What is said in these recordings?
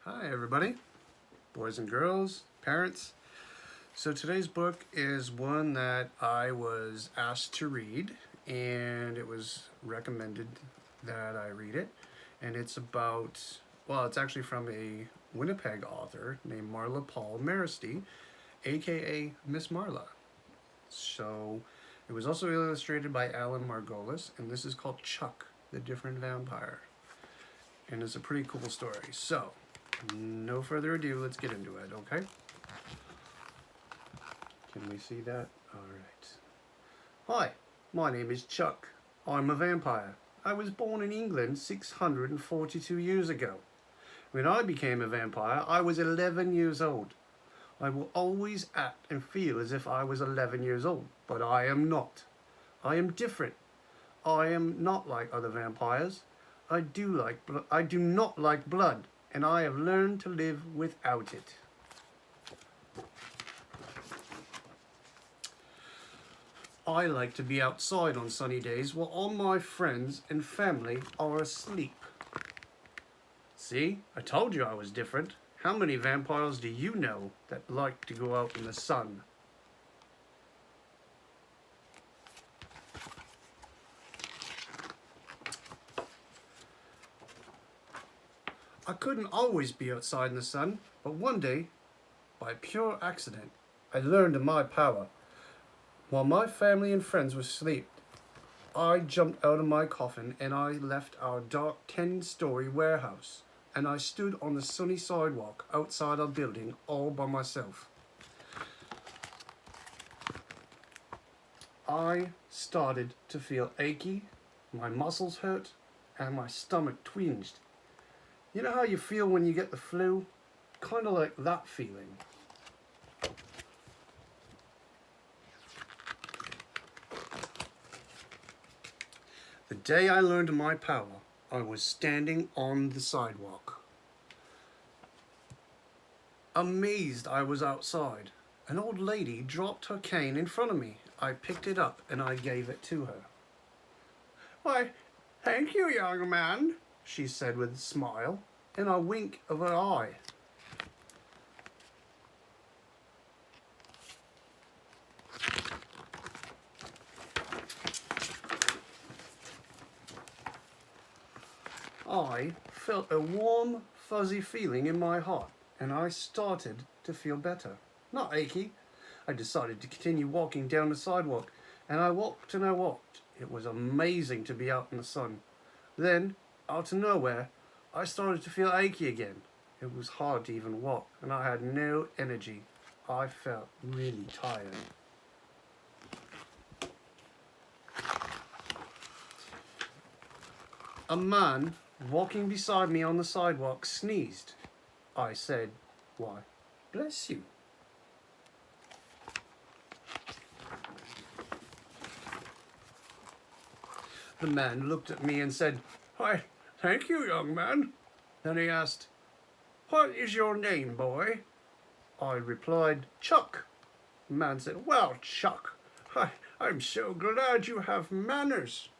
Hi everybody, boys and girls, parents. So today's book is one that I was asked to read and it was recommended that I read it. And it's about, well, it's actually from a Winnipeg author named Marla Paul-Merasty, aka Miss Marla. So it was also illustrated by Alan Margolis, and this is called Chuck, the Different Vampire. And it's a pretty cool story. So, no further ado, let's get into it, okay? Can we see that? Alright. Hi, my name is Chuck. I'm a vampire. I was born in England 642 years ago. When I became a vampire, I was 11 years old. I will always act and feel as if I was 11 years old, but I am not. I am different. I am not like other vampires. I do not like blood, and I have learned to live without it. I like to be outside on sunny days while all my friends and family are asleep. See, I told you I was different. How many vampires do you know that like to go out in the sun? I couldn't always be outside in the sun, but one day, by pure accident, I learned of my power. While my family and friends were asleep, I jumped out of my coffin and I left our dark 10-story warehouse, and I stood on the sunny sidewalk outside our building all by myself. I started to feel achy, my muscles hurt, and my stomach twinged. You know how you feel when you get the flu? Kind of like that feeling. The day I learned my power, I was standing on the sidewalk. Amazed I was outside. An old lady dropped her cane in front of me. I picked it up and I gave it to her. "Why, thank you, young man," she said with a smile and a wink of her eye. I felt a warm, fuzzy feeling in my heart, and I started to feel better. Not achy. I decided to continue walking down the sidewalk, and I walked and I walked. It was amazing to be out in the sun. Then, out of nowhere, I started to feel achy again. It was hard to even walk, and I had no energy. I felt really tired. A man walking beside me on the sidewalk sneezed. I said, "Why, bless you." The man looked at me and said, "Why, thank you, young man." Then he asked, "What is your name, boy?" I replied, "Chuck." The man said, "Well, Chuck, I'm so glad you have manners."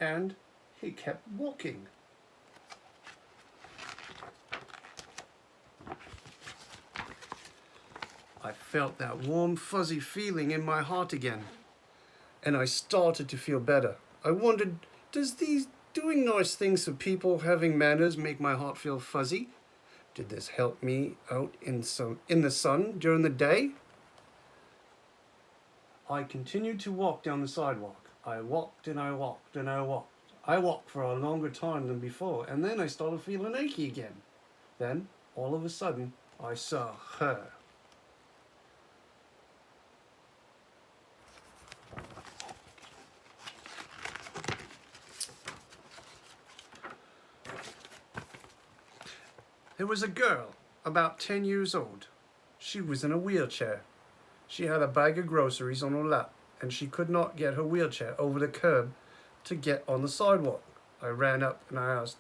And he kept walking. I felt that warm, fuzzy feeling in my heart again, and I started to feel better. I wondered, does these doing nice things for people having manners make my heart feel fuzzy? Did this help me out in the sun during the day? I continued to walk down the sidewalk. I walked and I walked and I walked. I walked for a longer time than before, and then I started feeling achy again. Then, all of a sudden, I saw her. There was a girl, about 10 years old. She was in a wheelchair. She had a bag of groceries on her lap, and she could not get her wheelchair over the curb to get on the sidewalk. I ran up and I asked,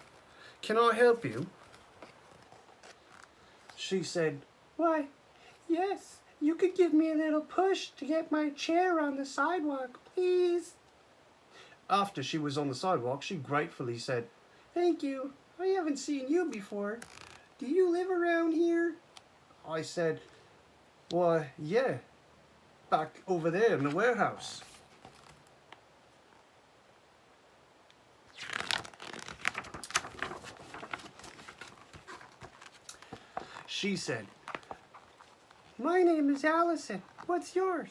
"Can I help you?" She said, "Why, yes, you could give me a little push to get my chair on the sidewalk, please." After she was on the sidewalk, she gratefully said, "Thank you. I haven't seen you before." "Do you live around here?" I said, "Why, yeah, back over there in the warehouse." She said, "My name is Allison. What's yours?"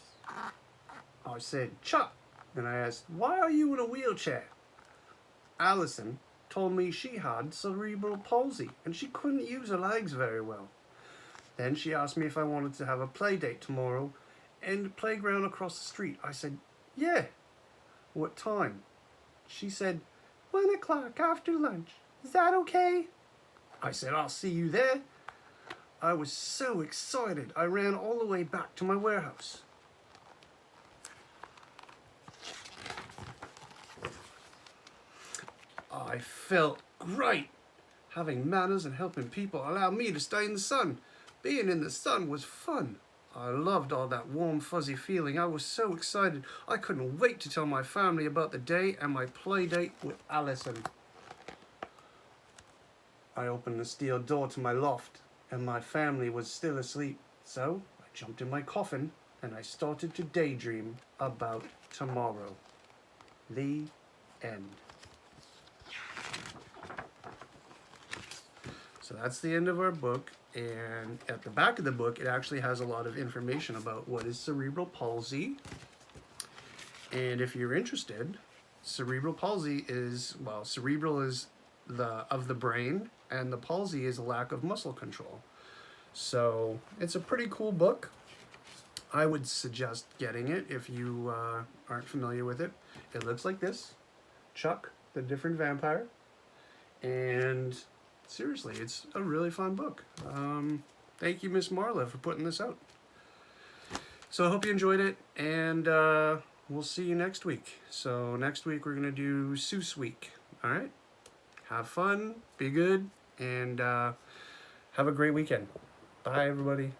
I said, "Chuck." And I asked, "Why are you in a wheelchair?" Allison told me she had cerebral palsy and she couldn't use her legs very well. Then she asked me if I wanted to have a play date tomorrow in the playground across the street. I said, "Yeah." "What time?" She said, 1 o'clock after lunch. Is that okay?" I said, "I'll see you there." I was so excited, I ran all the way back to my warehouse. I felt great. Having manners and helping people allowed me to stay in the sun. Being in the sun was fun. I loved all that warm, fuzzy feeling. I was so excited. I couldn't wait to tell my family about the day and my play date with Allison. I opened the steel door to my loft, and my family was still asleep. So I jumped in my coffin, and I started to daydream about tomorrow. The end. So that's the end of our book, and at the back of the book it actually has a lot of information about what is cerebral palsy. And if you're interested, cerebral palsy is, well, cerebral is of the brain, and the palsy is a lack of muscle control. So it's a pretty cool book. I would suggest getting it if you aren't familiar with it. It looks like this: Chuck, the different vampire, and seriously, it's a really fun book. Thank you, Miss Marla, for putting this out. So I hope you enjoyed it, and we'll see you next week. So next week we're going to do Seuss Week. All right? Have fun, be good, and have a great weekend. Bye, everybody.